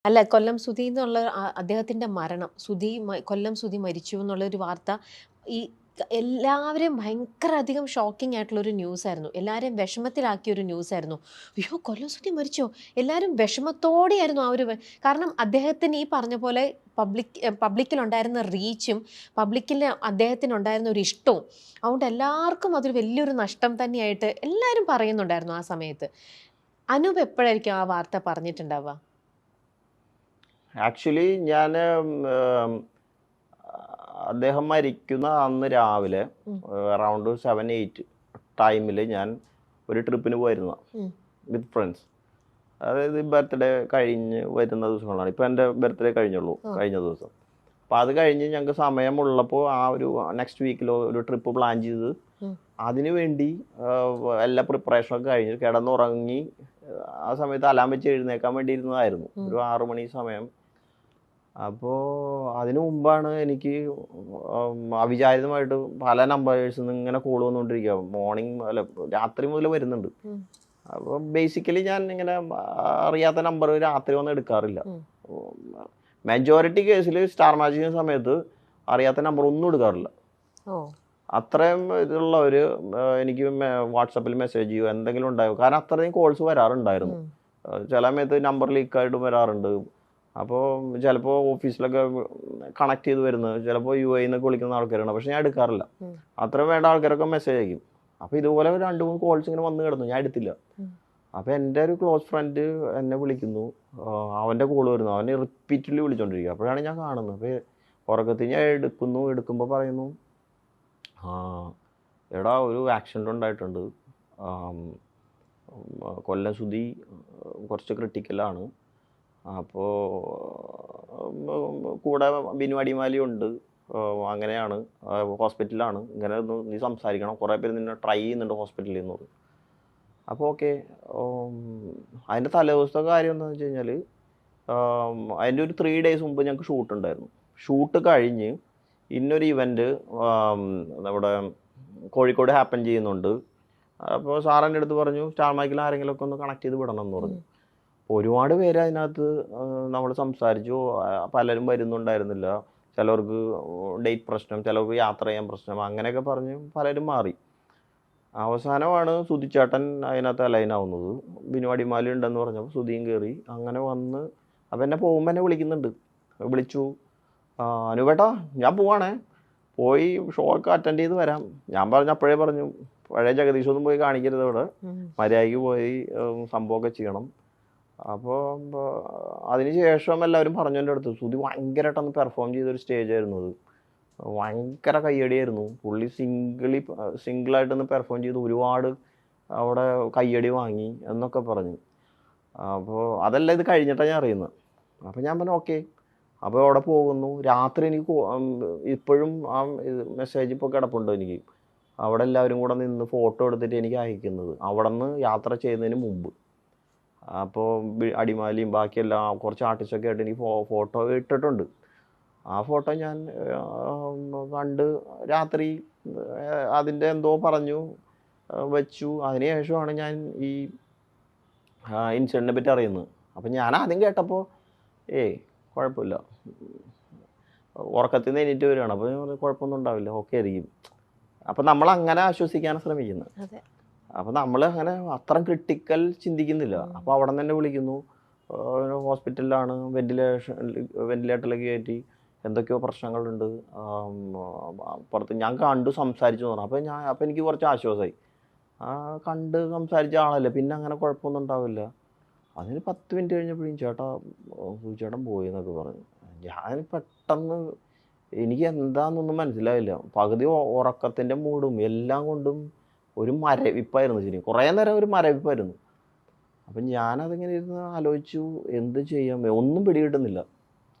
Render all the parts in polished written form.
അല്ല, കൊല്ലം സുധി എന്നുള്ള അദ്ദേഹത്തിന്റെ മരണം, കൊല്ലം സുധി മരിച്ചു എന്നുള്ളൊരു വാർത്ത ഈ എല്ലാവരെയും ഭയങ്കര അധികം ഷോക്കിംഗ് ആയിട്ടുള്ള ഒരു ന്യൂസ് ആയിരുന്നു. എല്ലാവരെയും വിഷമത്തിലാക്കിയ ഒരു ന്യൂസ് ആയിരുന്നു. അയ്യോ, കൊല്ലം സുധി മരിച്ചോ? എല്ലാവരും വിഷമത്തോടെയായിരുന്നു ആ ഒരു കാരണം അദ്ദേഹത്തിന് ഈ പറഞ്ഞ പോലെ പബ്ലിക്കിലുണ്ടായിരുന്ന റീച്ചും പബ്ലിക്കിൽ അദ്ദേഹത്തിനുണ്ടായിരുന്ന ഒരു ഇഷ്ടവും, അതുകൊണ്ട് എല്ലാവർക്കും അതൊരു വലിയൊരു നഷ്ടം തന്നെയായിട്ട് എല്ലാവരും പറയുന്നുണ്ടായിരുന്നു ആ സമയത്ത്. അനൂപ് എപ്പോഴായിരിക്കും ആ വാർത്ത പറഞ്ഞിട്ടുണ്ടാവുക? ആക്ച്വലി ഞാൻ അദ്ദേഹം മരിക്കുന്ന അന്ന് രാവിലെ അറൗണ്ട് 7-8 ടൈമിൽ ഞാൻ ഒരു ട്രിപ്പിന് പോയിരുന്നു വിത്ത് ഫ്രണ്ട്സ്. അതായത് ബർത്ത്ഡേ കഴിഞ്ഞ് വരുന്ന ദിവസങ്ങളാണ്. ഇപ്പം എൻ്റെ ബർത്ത്ഡേ കഴിഞ്ഞുള്ളൂ കഴിഞ്ഞ ദിവസം. അപ്പം അത് കഴിഞ്ഞ് ഞങ്ങൾക്ക് സമയമുള്ളപ്പോൾ ആ ഒരു നെക്സ്റ്റ് വീക്കിൽ ഒരു ട്രിപ്പ് പ്ലാൻ ചെയ്ത് അതിനു വേണ്ടി എല്ലാ പ്രിപ്പറേഷനൊക്കെ കഴിഞ്ഞ് കിടന്നുറങ്ങി ആ സമയത്ത് അലാം വെച്ച് എഴുന്നേക്കാൻ വേണ്ടി ഇരുന്നതായിരുന്നു. ഒരു 6 മണി സമയം. അപ്പോൾ അതിനു മുമ്പാണ് എനിക്ക് അവിചാരിതമായിട്ട് പല നമ്പേഴ്സിൽ നിന്ന് ഇങ്ങനെ കോൾ വന്നുകൊണ്ടിരിക്കുക. മോർണിംഗ് അല്ല, രാത്രി മുതൽ വരുന്നുണ്ട്. അപ്പോൾ ബേസിക്കലി ഞാൻ ഇങ്ങനെ അറിയാത്ത നമ്പർ രാത്രി ഒന്നും എടുക്കാറില്ല. മെജോറിറ്റി കേസിൽ സ്റ്റാർ മാജിക്കുന്ന സമയത്ത് അറിയാത്ത നമ്പർ ഒന്നും എടുക്കാറില്ല. അത്രയും ഇതുള്ളവർ എനിക്ക് വാട്സപ്പിൽ മെസ്സേജ് ചെയ്യുമോ എന്തെങ്കിലും ഉണ്ടായോ, കാരണം അത്രയും കോൾസ് വരാറുണ്ടായിരുന്നു. ചില സമയത്ത് നമ്പർ ലീക്കായിട്ടും വരാറുണ്ട്. അപ്പോൾ ചിലപ്പോൾ ഓഫീസിലൊക്കെ കണക്ട് ചെയ്ത് വരുന്നത്, ചിലപ്പോൾ UAE എന്നൊക്കെ വിളിക്കുന്ന ആൾക്കാരാണ്. പക്ഷെ ഞാൻ എടുക്കാറില്ല. അത്രയും വേണ്ട ആൾക്കാരൊക്കെ മെസ്സേജ് അയക്കും. അപ്പോൾ ഇതുപോലെ 2-3 കോൾസ് ഇങ്ങനെ വന്ന് കിടന്നു, ഞാൻ എടുത്തില്ല. അപ്പോൾ എൻ്റെ ഒരു ക്ലോസ് ഫ്രണ്ട് എന്നെ വിളിക്കുന്നു, അവൻ്റെ കോൾ വരുന്നു, അവനെ റിപ്പീറ്റ്ലി വിളിച്ചോണ്ടിരിക്കുക. അപ്പോഴാണ് ഞാൻ കാണുന്നത്. അപ്പോൾ ഉറക്കത്തിൽ ഞാൻ എടുക്കുമ്പോൾ പറയുന്നു, എടാ ഒരു ആക്സിഡൻ്റ് ഉണ്ടായിട്ടുണ്ട്, കൊല്ലം സുധി കുറച്ച് ക്രിട്ടിക്കലാണ്, അപ്പോൾ കൂടെ ബിനു അടിമാലി ഉണ്ട്, അങ്ങനെയാണ്, ഹോസ്പിറ്റലിലാണ്, ഇങ്ങനെ ഒന്ന് നീ സംസാരിക്കണം, കുറേ പേര് നിന്നെ ട്രൈ ചെയ്യുന്നുണ്ട് ഹോസ്പിറ്റലിൽ നിന്ന് പറഞ്ഞു. അപ്പോൾ ഓക്കെ. അതിൻ്റെ തലേദിവസത്തെ കാര്യം എന്താണെന്ന് വെച്ച് കഴിഞ്ഞാൽ അതിൻ്റെ ഒരു 3 days മുമ്പ് ഞങ്ങൾക്ക് ഷൂട്ട് ഉണ്ടായിരുന്നു. ഷൂട്ട് കഴിഞ്ഞ് ഇന്നൊരു ഇവൻറ്റ് നമ്മുടെ കോഴിക്കോട് ഹാപ്പൻ ചെയ്യുന്നുണ്ട്. അപ്പോൾ സാറിൻ്റെ അടുത്ത് പറഞ്ഞു സ്റ്റാർ മൈക്കിൽ ആരെങ്കിലുമൊക്കെ ഒന്ന് കണക്ട് ചെയ്ത് വിടണം എന്ന് പറഞ്ഞു. ഒരുപാട് പേര് അതിനകത്ത് നമ്മൾ സംസാരിച്ചു. പലരും വരുന്നുണ്ടായിരുന്നില്ല. ചിലവർക്ക് ഡേറ്റ് പ്രശ്നം, ചിലവർക്ക് യാത്ര ചെയ്യാൻ പ്രശ്നം, അങ്ങനെയൊക്കെ പറഞ്ഞ് പലരും മാറി. അവസാനമാണ് സുധിച്ചേട്ടൻ അതിനകത്ത് അലൈനാവുന്നത്. ബിനു അടിമാലി ഉണ്ടെന്ന് പറഞ്ഞപ്പോൾ സുധിയും കയറി. അങ്ങനെ വന്ന് അപ്പം എന്നെ പോകുമ്പോൾ എന്നെ വിളിച്ചു, അനുവേട്ടാ ഞാൻ പോവാണേ, പോയി ഷോ ഒക്കെ അറ്റൻഡ് ചെയ്ത് വരാം. ഞാൻ അപ്പോഴേ പറഞ്ഞു, പഴയ ജഗദീഷൊന്നും പോയി കാണിക്കരുത്, ഇവിടെ മര്യാദയ്ക്ക് പോയി സംഭവമൊക്കെ ചെയ്യണം. അപ്പോൾ അതിന് ശേഷം എല്ലാവരും പറഞ്ഞു എൻ്റെ അടുത്ത്, സുധി ഭയങ്കരമായിട്ടൊന്ന് പെർഫോം ചെയ്തൊരു സ്റ്റേജ് ആയിരുന്നു അത്. ഭയങ്കര കയ്യടിയായിരുന്നു. പുള്ളി സിംഗിളായിട്ടൊന്ന് പെർഫോം ചെയ്ത് ഒരുപാട് അവിടെ കയ്യടി വാങ്ങി എന്നൊക്കെ പറഞ്ഞു. അപ്പോൾ അതെല്ലാം ഇത് കഴിഞ്ഞിട്ടാണ് ഞാൻ അറിയുന്നത്. അപ്പോൾ ഞാൻ പറഞ്ഞു ഓക്കെ. അപ്പോൾ അവിടെ പോകുന്നു. രാത്രി എനിക്ക് ഇപ്പോഴും ആ മെസ്സേജ് ഇപ്പോൾ കിടപ്പുണ്ട് എനിക്ക്. അവിടെ എല്ലാവരും കൂടെ നിന്ന് ഫോട്ടോ എടുത്തിട്ട് എനിക്ക് അയക്കുന്നത്, അവിടെ നിന്ന് യാത്ര ചെയ്യുന്നതിന് മുമ്പ്. അപ്പോൾ അടിമാലിയും ബാക്കിയെല്ലാം കുറച്ച് ആർട്ടിസ്റ്റൊക്കെ ആയിട്ട് എനിക്ക് ഫോട്ടോ ഇട്ടിട്ടുണ്ട്. ആ ഫോട്ടോ ഞാൻ കണ്ട് രാത്രി അതിൻ്റെ എന്തോ പറഞ്ഞു വെച്ചു. അതിനുശേഷമാണ് ഞാൻ ഈ ഇൻസിഡൻറ്റിനെ പറ്റി അറിയുന്നത്. അപ്പം ഞാൻ ആദ്യം കേട്ടപ്പോൾ കുഴപ്പമില്ല, ഉറക്കത്തിൽ നിന്ന് എണീറ്റ് വരികയാണ്. അപ്പോൾ കുഴപ്പമൊന്നും ഉണ്ടാവില്ല, ഓക്കെ ആയിരിക്കും. അപ്പം നമ്മളങ്ങനെ ആശ്വസിക്കാനാണ് ശ്രമിക്കുന്നത്. അപ്പം നമ്മൾ അങ്ങനെ അത്രയും ക്രിട്ടിക്കൽ ചിന്തിക്കുന്നില്ല. അപ്പോൾ അവിടെ നിന്ന് തന്നെ വിളിക്കുന്നു, ഹോസ്പിറ്റലിലാണ്, വെന്റിലേറ്ററിലേക്ക് കയറ്റി, എന്തൊക്കെയോ പ്രശ്നങ്ങളുണ്ട്, പുറത്ത് ഞാൻ കണ്ടു സംസാരിച്ചു എന്ന് പറഞ്ഞു. അപ്പോൾ എനിക്ക് കുറച്ച് ആശ്വാസമായി. കണ്ട് സംസാരിച്ച ആളല്ലേ, പിന്നെ അങ്ങനെ കുഴപ്പമൊന്നും ഉണ്ടാവില്ല. അതിന് 10 മിനിറ്റ് കഴിഞ്ഞപ്പോഴും ചേട്ടൻ പോയി എന്നൊക്കെ പറഞ്ഞു. ഞാൻ പെട്ടെന്ന് എനിക്ക് എന്താണെന്നൊന്നും മനസ്സിലായില്ല. പകുതി ഉറക്കത്തിൻ്റെ മൂടും എല്ലാം കൊണ്ടും ഒരു മരവിപ്പായിരുന്നു. ശരി, കുറേ നേരം ഒരു മരവിപ്പായിരുന്നു. അപ്പം ഞാനതിങ്ങനെ ഇരുന്ന് ആലോചിച്ചു, എന്ത് ചെയ്യാം, ഒന്നും പിടികിട്ടുന്നില്ല.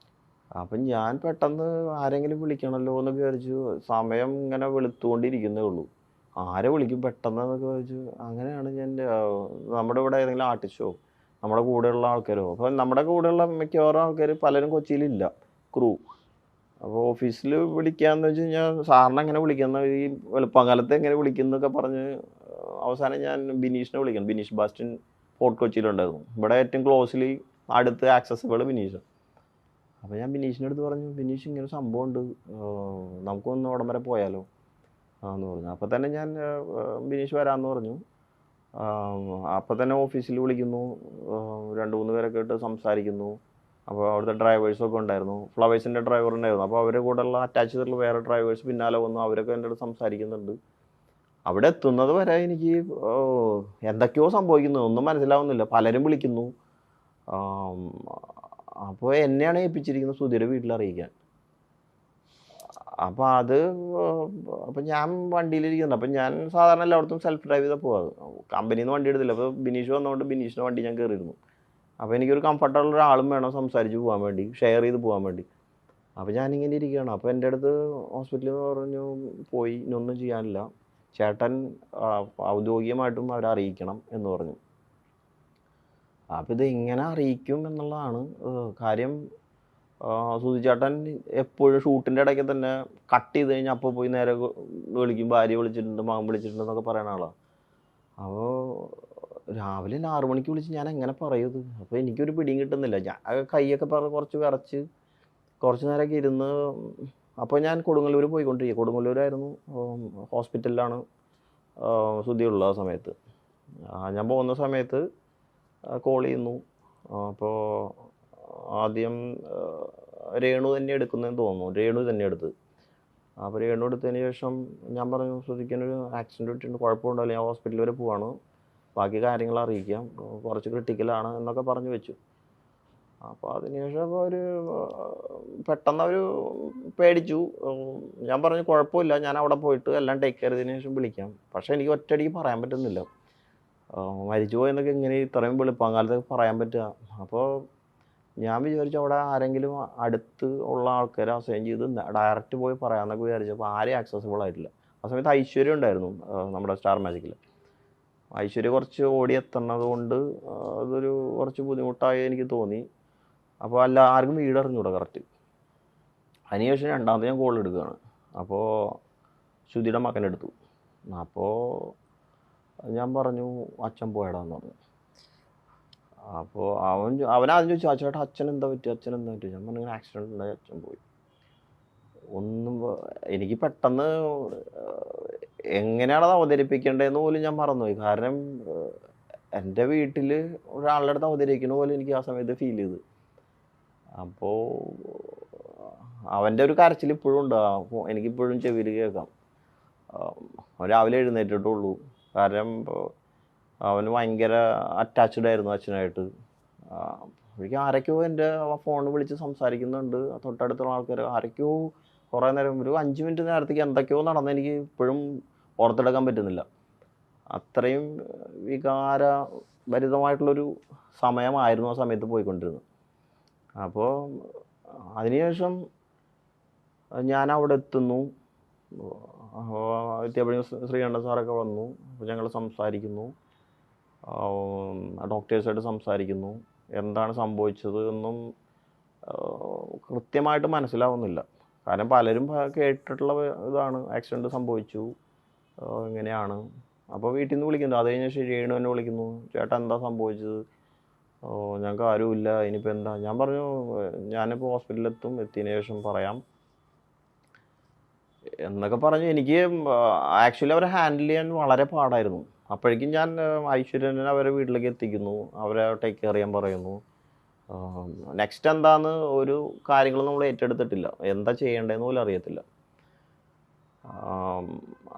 അപ്പം ഞാൻ പെട്ടെന്ന് ആരെങ്കിലും വിളിക്കണമല്ലോ എന്നൊക്കെ വിചാരിച്ചു. സമയം ഇങ്ങനെ വെളുത്തുകൊണ്ടിരിക്കുന്നേ ഉള്ളൂ, ആരെ വിളിക്കും പെട്ടെന്ന് എന്നൊക്കെ വിചാരിച്ചു. അങ്ങനെയാണ് ഞാൻ നമ്മുടെ ഇവിടെ ഏതെങ്കിലും ആർട്ടിസ്റ്റോ നമ്മുടെ കൂടെയുള്ള ആൾക്കാരോ, അപ്പോൾ നമ്മുടെ കൂടെയുള്ള മിക്കവാറും ആൾക്കാർ പലരും കൊച്ചിയിലില്ല, ക്രൂ. അപ്പോൾ ഓഫീസിൽ വിളിക്കാമെന്ന് വെച്ച് കഴിഞ്ഞാൽ സാറിനെ എങ്ങനെ വിളിക്കുന്ന, ഈ വെളുപ്പകാലത്ത് എങ്ങനെ വിളിക്കുന്നൊക്കെ പറഞ്ഞ് അവസാനം ഞാൻ ബിനീഷിനെ വിളിക്കണം. ബിനീഷ് ബാസ്റ്റിൻ ഫോർട്ട് കൊച്ചിയിലുണ്ടായിരുന്നു. ഇവിടെ ഏറ്റവും ക്ലോസ്ലി അടുത്ത് ആക്സസിബിൾ ബിനീഷ്. അപ്പോൾ ഞാൻ ബിനീഷിൻ്റെ അടുത്ത് പറഞ്ഞു, ബിനീഷ് ഇങ്ങനെ സംഭവം ഉണ്ട്, നമുക്കൊന്ന് അവിടം വരെ പോയാലോ എന്ന് പറഞ്ഞു. അപ്പോൾ തന്നെ ഞാൻ ബിനീഷ് വരാമെന്ന് പറഞ്ഞു. അപ്പോൾ തന്നെ ഓഫീസിൽ വിളിക്കുന്നു, 2-3 പേരൊക്കെ ഇട്ട് സംസാരിക്കുന്നു. അപ്പോൾ അവിടുത്തെ ഡ്രൈവേഴ്സൊക്കെ ഉണ്ടായിരുന്നു, ഫ്ലവേഴ്സിൻ്റെ ഡ്രൈവർ ഉണ്ടായിരുന്നു. അപ്പോൾ അവരുടെ കൂടെയുള്ള അറ്റാച്ച് ചെയ്തിട്ടുള്ള വേറെ ഡ്രൈവേഴ്സ് പിന്നാലെ വന്നു, അവരൊക്കെ എൻ്റെ അടുത്ത് സംസാരിക്കുന്നുണ്ട്. അവിടെ എത്തുന്നത് വരെ എനിക്ക് എന്തൊക്കെയോ സംഭവിക്കുന്നു, ഒന്നും മനസ്സിലാവുന്നില്ല. പലരും വിളിക്കുന്നു. അപ്പോൾ എന്നെയാണ് ഏൽപ്പിച്ചിരിക്കുന്നത് സുധീരെ വീട്ടിൽ അറിയിക്കാൻ. അപ്പോൾ അപ്പോൾ ഞാൻ വണ്ടിയിലിരിക്കുന്നുണ്ട്. അപ്പം ഞാൻ സാധാരണ എല്ലായിടത്തും സെൽഫ് ഡ്രൈവ് ചെയ്താൽ പോകാറ്, കമ്പനിയിൽ നിന്ന് വണ്ടി എടുത്തില്ല. അപ്പോൾ ബിനീഷ് വന്നതുകൊണ്ട് ബിനീഷിൻ്റെ വണ്ടി ഞാൻ കയറിയിരുന്നു. അപ്പോൾ എനിക്കൊരു കംഫർട്ടബിൾ ഒരാളും വേണം സംസാരിച്ച് പോകാൻ വേണ്ടി, ഷെയർ ചെയ്ത് പോകാൻ വേണ്ടി. അപ്പോൾ ഞാനിങ്ങനെ ഇരിക്കുകയാണ്. അപ്പോൾ എൻ്റെ അടുത്ത് ഹോസ്പിറ്റലിൽ നിന്ന് പറഞ്ഞു, പോയി ഇനൊന്നും ചെയ്യാനില്ല, ചേട്ടൻ ഔദ്യോഗികമായിട്ടും അവരെ അറിയിക്കണം എന്ന് പറഞ്ഞു. അപ്പോൾ ഇത് എങ്ങനെ അറിയിക്കും എന്നുള്ളതാണ് കാര്യം. സുധി ചേട്ടൻ എപ്പോഴും ഷൂട്ടിൻ്റെ ഇടയ്ക്ക് തന്നെ കട്ട് ചെയ്ത് കഴിഞ്ഞാൽ അപ്പോൾ പോയി നേരെ വിളിക്കും, ഭാര്യ വിളിച്ചിട്ടുണ്ട്, മകൻ വിളിച്ചിട്ടുണ്ട് എന്നൊക്കെ പറയുന്ന ആളാണ്. അപ്പോൾ രാവിലെ 6 മണിക്ക് വിളിച്ച് ഞാൻ എങ്ങനെ പറയുന്നത്? അപ്പോൾ എനിക്കൊരു പിടിയും കിട്ടുന്നില്ല. ഞാൻ കൈയൊക്കെ കുറച്ച് വിറച്ച് കുറച്ച് നേരമൊക്കെ ഇരുന്ന്. അപ്പോൾ ഞാൻ കൊടുങ്ങല്ലൂർ പോയിക്കൊണ്ടിരിക്കുക. കൊടുങ്ങല്ലൂരായിരുന്നു, ഹോസ്പിറ്റലിലാണ് സുധിയുള്ള ആ സമയത്ത്. ഞാൻ പോകുന്ന സമയത്ത് കോൾ ചെയ്യുന്നു. അപ്പോൾ ആദ്യം രേണു തന്നെ എടുക്കുന്നതെന്ന് തോന്നുന്നു, രേണു തന്നെ എടുത്ത്. അപ്പോൾ രേണു എടുത്തതിന് ശേഷം ഞാൻ പറഞ്ഞു, സുധിക്കൊരു ആക്സിഡൻറ്റ് പറ്റിയിട്ടുണ്ട്, കുഴപ്പമുണ്ടല്ലോ, ഞാൻ ഹോസ്പിറ്റലിൽ വരെ പോവാണ്, ബാക്കി കാര്യങ്ങൾ അറിയിക്കാം, കുറച്ച് ക്രിട്ടിക്കലാണ് എന്നൊക്കെ പറഞ്ഞു വെച്ചു. അപ്പോൾ അതിനുശേഷം അവർ പെട്ടെന്ന് പേടിച്ചു. ഞാൻ പറഞ്ഞു കുഴപ്പമില്ല, ഞാൻ അവിടെ പോയിട്ട് എല്ലാം ടേക്ക് കെയർ ചെയ്തതിന് ശേഷം വിളിക്കാം. പക്ഷേ എനിക്ക് ഒറ്റയടിക്ക് പറയാൻ പറ്റുന്നില്ല, മരിച്ചു പോയെന്നൊക്കെ എങ്ങനെ ഇത്രയും വെളുപ്പാങ്കാലത്തൊക്കെ പറയാൻ പറ്റുക. അപ്പോൾ ഞാൻ വിചാരിച്ചു അവിടെ ആരെങ്കിലും അടുത്ത് ഉള്ള ആൾക്കാരെ അസൈൻ ചെയ്ത് ഡയറക്റ്റ് പോയി പറയാമെന്നൊക്കെ വിചാരിച്ചപ്പോൾ ആരെയും ആക്സസിബിൾ ആയിട്ടില്ല. ആ സമയത്ത് ഐശ്വര്യ ഉണ്ടായിരുന്നു, നമ്മുടെ സ്റ്റാർ മാജിക്കിൽ. ഐശ്വര്യ കുറച്ച് ഓടിയെത്തുന്നത് കൊണ്ട് അതൊരു കുറച്ച് ബുദ്ധിമുട്ടായി എനിക്ക് തോന്നി. അപ്പോൾ ആർക്കും വീട് അറിഞ്ഞൂടാ കറക്റ്റ്. അതിനുശേഷം രണ്ടാമത് ഞാൻ കോൾ എടുക്കുകയാണ്. അപ്പോൾ ശ്രുതിയുടെ മകനെടുത്തു. അപ്പോൾ ഞാൻ പറഞ്ഞു, അച്ഛൻ പോയടാന്ന് പറഞ്ഞു. അപ്പോൾ അവനാദ്യം ചോദിച്ചു, ചേട്ടാ അച്ഛൻ എന്താ പറ്റി? ഞാൻ പറഞ്ഞു, ഇങ്ങനെ ആക്സിഡൻറ്റ് ഉണ്ടായി, അച്ഛൻ പോയി. ഒന്നും എനിക്ക് പെട്ടെന്ന് എങ്ങനെയാണത് അവതരിപ്പിക്കേണ്ടതെന്ന് പോലും ഞാൻ മറന്നുപോയി. കാരണം എൻ്റെ വീട്ടിൽ ഒരാളുടെ അടുത്ത് അവതരിക്കുന്ന പോലെ എനിക്ക് ആ സമയത്ത് ഫീൽ ചെയ്തു. അപ്പോൾ അവൻ്റെ ഒരു കരച്ചിൽ ഇപ്പോഴും ഉണ്ട്, എനിക്കിപ്പോഴും ചെവിയിൽ കേൾക്കാം. രാവിലെ എഴുന്നേറ്റിട്ടുള്ളൂ. കാരണം അവന് ഭയങ്കര അറ്റാച്ച്ഡ് ആയിരുന്നു അച്ഛനായിട്ട്. എനിക്ക് ആരൊക്കെയോ എൻ്റെ ഫോൺ വിളിച്ച് സംസാരിക്കുന്നുണ്ട്, തൊട്ടടുത്തുള്ള ആൾക്കാർ ആരൊക്കെയോ കുറേ നേരം, ഒരു 5 മിനിറ്റ് നേരത്തേക്ക് എന്തൊക്കെയോ നടന്ന് എനിക്ക് ഇപ്പോഴും ഓർത്തെടുക്കാൻ പറ്റുന്നില്ല. അത്രയും വികാരഭരിതമായിട്ടുള്ളൊരു സമയമായിരുന്നു ആ സമയത്ത് പോയിക്കൊണ്ടിരുന്നത്. അപ്പോൾ അതിനുശേഷം ഞാൻ അവിടെ എത്തുന്നു. എത്തിയപ്പോഴും ശ്രീകണ്ഠൻ സാറൊക്കെ വന്നു. അപ്പോൾ ഞങ്ങൾ സംസാരിക്കുന്നു, ഡോക്ടേഴ്സായിട്ട് സംസാരിക്കുന്നു. എന്താണ് സംഭവിച്ചത് എന്നും കൃത്യമായിട്ട് മനസ്സിലാവുന്നില്ല. കാരണം പലരും കേട്ടിട്ടുള്ള ഇതാണ്, ആക്സിഡൻറ്റ് സംഭവിച്ചു ഇങ്ങനെയാണ്. അപ്പോൾ വീട്ടിൽ നിന്ന് വിളിക്കുന്നു. അത് കഴിഞ്ഞ് രേണു എന്നെ വിളിക്കുന്നു, ചേട്ടാ എന്താ സംഭവിച്ചത്? ഞങ്ങൾക്ക് ആരുമില്ല, ഇനിയിപ്പോൾ എന്താ? ഞാൻ പറഞ്ഞു, ഞാനിപ്പോൾ ഹോസ്പിറ്റലിലെത്തും, എത്തിയതിന് ശേഷം പറയാം എന്നൊക്കെ പറഞ്ഞു. എനിക്ക് ആക്ച്വലി അവരെ ഹാൻഡിൽ ചെയ്യാൻ വളരെ പാടായിരുന്നു. അപ്പോഴേക്കും ഞാൻ ഐശ്വര്യനെ അവരെ വീട്ടിലേക്ക് എത്തിക്കുന്നു, അവരെ ടേക്ക് കെയർ ചെയ്യാൻ പറയുന്നു. നെക്സ്റ്റ് എന്താന്ന് ഒരു കാര്യങ്ങളും നമ്മൾ ഏറ്റെടുത്തിട്ടില്ല, എന്താ ചെയ്യേണ്ടതെന്ന് പോലും അറിയത്തില്ല.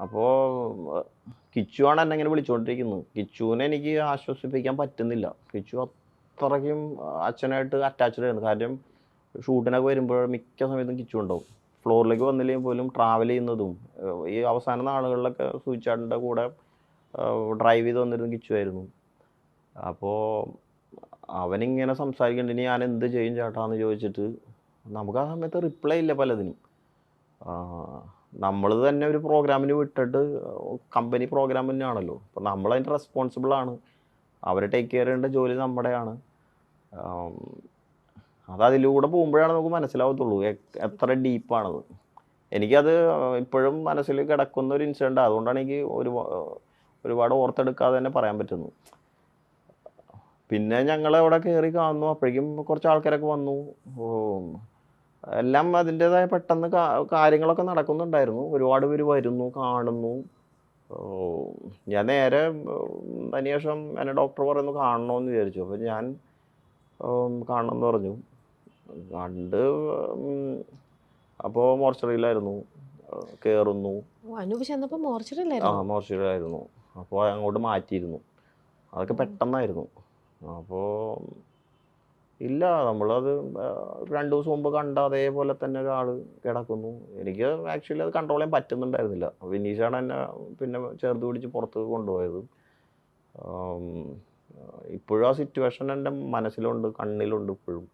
അപ്പോൾ കിച്ചുവാണ് എന്നെ ഇങ്ങനെ വിളിച്ചുകൊണ്ടിരിക്കുന്നത്. കിച്ചുവിനെ എനിക്ക് ആശ്വസിപ്പിക്കാൻ പറ്റുന്നില്ല. കിച്ചു അത്രയ്ക്കും അച്ഛനായിട്ട് അറ്റാച്ച്ഡ് ആയിരുന്നു. കാര്യം ഷൂട്ടിനൊക്കെ വരുമ്പോൾ മിക്ക സമയത്തും കിച്ചു ഉണ്ടാവും. ഫ്ലോറിലേക്ക് വന്നില്ലെങ്കിൽ പോലും ട്രാവൽ ചെയ്യുന്നതും ഈ അവസാന നാളുകളിലൊക്കെ സൂചിച്ചാടിൻ്റെ കൂടെ ഡ്രൈവ് ചെയ്ത് വന്നിരുന്ന കിച്ചുവായിരുന്നു. അപ്പോൾ അവനിങ്ങനെ സംസാരിക്കേണ്ട, ഇനി ഞാൻ എന്ത് ചെയ്യും ചേട്ടാന്ന് ചോദിച്ചിട്ട് നമുക്ക് ആ സമയത്ത് റിപ്ലൈ ഇല്ല പലതിനും. നമ്മൾ തന്നെ ഒരു പ്രോഗ്രാമിന് വിട്ടിട്ട്, കമ്പനി പ്രോഗ്രാം തന്നെയാണല്ലോ, അപ്പോൾ നമ്മളതിൻ്റെ റെസ്പോൺസിബിളാണ്. അവരെ ടേക്ക് കെയർ ചെയ്യേണ്ട ജോലി നമ്മുടെയാണ്. അതിലൂടെ പോകുമ്പോഴാണ് നമുക്ക് മനസ്സിലാവത്തുള്ളൂ എത്ര ഡീപ്പാണത്. എനിക്കത് ഇപ്പോഴും മനസ്സിൽ കിടക്കുന്ന ഒരു ഇൻസിഡൻ്റ്. അതുകൊണ്ടാണ് എനിക്ക് ഒരുപാട് ഓർത്തെടുക്കാതെ തന്നെ പറയാൻ പറ്റുന്നത്. പിന്നെ ഞങ്ങൾ അവിടെ കയറി കാണുന്നു, അപ്പോഴേക്കും കുറച്ച് ആൾക്കാരൊക്കെ വന്നു. ഓ, എല്ലാം അതിൻ്റെതായ പെട്ടെന്ന് കാര്യങ്ങളൊക്കെ നടക്കുന്നുണ്ടായിരുന്നു. ഒരുപാട് പേര് വരുന്നു, കാണുന്നു. ഓ, ഞാൻ നേരെ അതിനുശേഷം എന്നെ ഡോക്ടർ പറയുന്നു കാണണമെന്ന് വിചാരിച്ചു. അപ്പോൾ ഞാൻ കാണണമെന്ന് പറഞ്ഞു. കണ്ട് അപ്പോൾ മോർച്ചറിയിലായിരുന്നു. കയറുന്നു. അനൂപ് ചെന്നപ്പോൾ ആ, മോർച്ചറിയിലായിരുന്നു. മോർച്ചറിയിലായിരുന്നു. അപ്പോൾ അങ്ങോട്ട് മാറ്റിയിരുന്നു. അതൊക്കെ പെട്ടെന്നായിരുന്നു. അപ്പോൾ ഇല്ല, നമ്മളത് 2 ദിവസം മുമ്പ് കണ്ട അതേപോലെ തന്നെ ഒരാൾ കിടക്കുന്നു. എനിക്ക് ആക്ച്വലി അത് കൺട്രോൾ ചെയ്യാൻ പറ്റുന്നുണ്ടായിരുന്നില്ല. വിനീഷാണ് എന്നെ പിന്നെ ചേർത്ത് പിടിച്ച് പുറത്ത് കൊണ്ടുപോയത്. ഇപ്പോഴും ആ സിറ്റുവേഷൻ എൻ്റെ മനസ്സിലുണ്ട്, കണ്ണിലുണ്ട് ഇപ്പോഴും.